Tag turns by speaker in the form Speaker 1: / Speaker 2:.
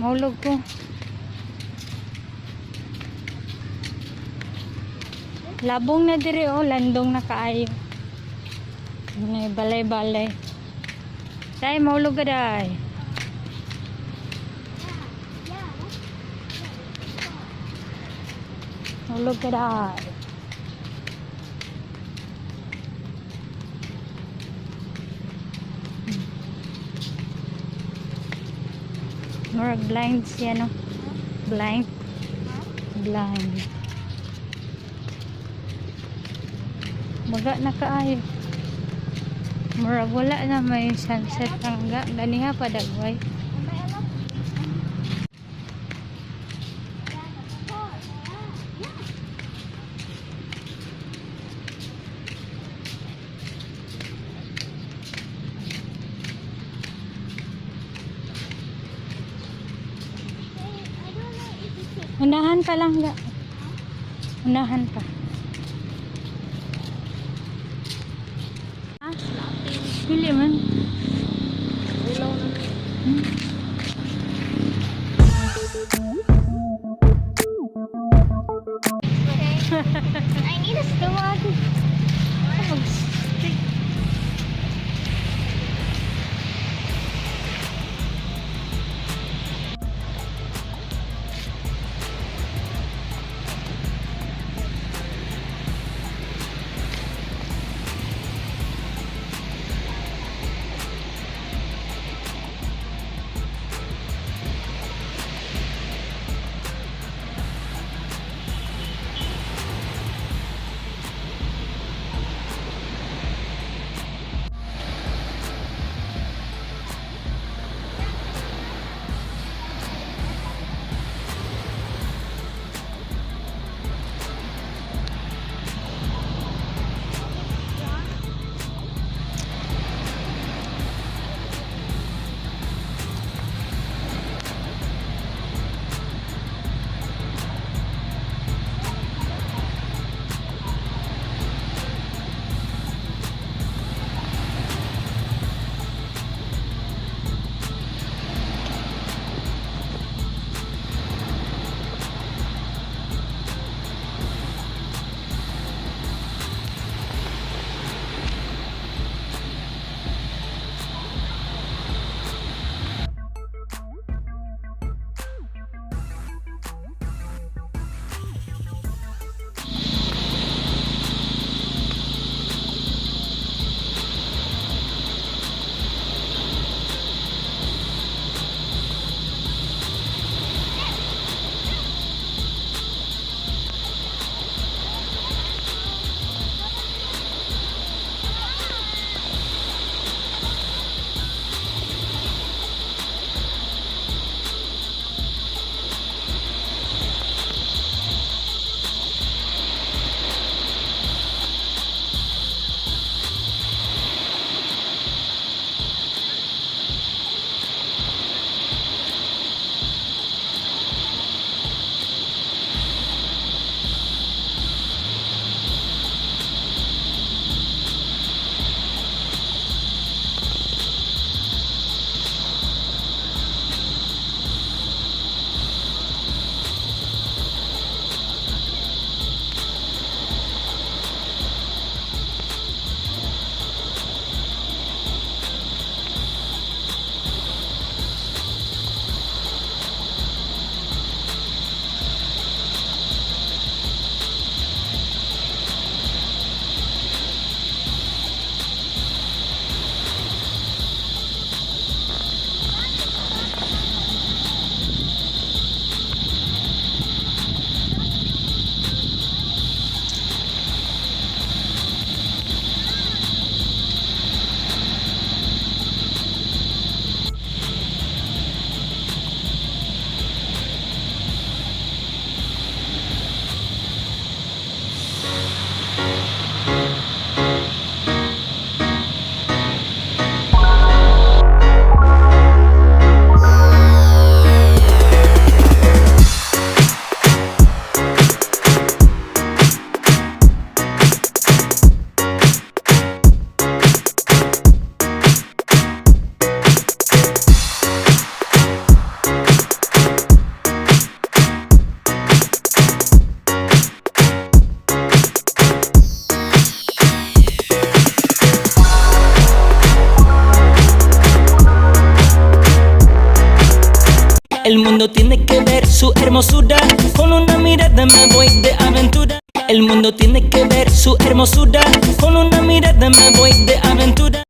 Speaker 1: Maulog ko. Labong na diri oh, landong na kaayo. May balay-balay. Day, maulog ka day. Maulog ka day. More blind siya no. Blind. Blind. Maga na kaayo. Murag wala na may sunset ang ganiha pa dagway. Unahan pa lang ga. Unahan pa. Pili man.
Speaker 2: Ulaw na. I need a stomach.
Speaker 3: El mundo tiene que ver su hermosura. Con una mirada me voy de aventura. El mundo tiene que ver su hermosura. Con una mirada me voy de aventura.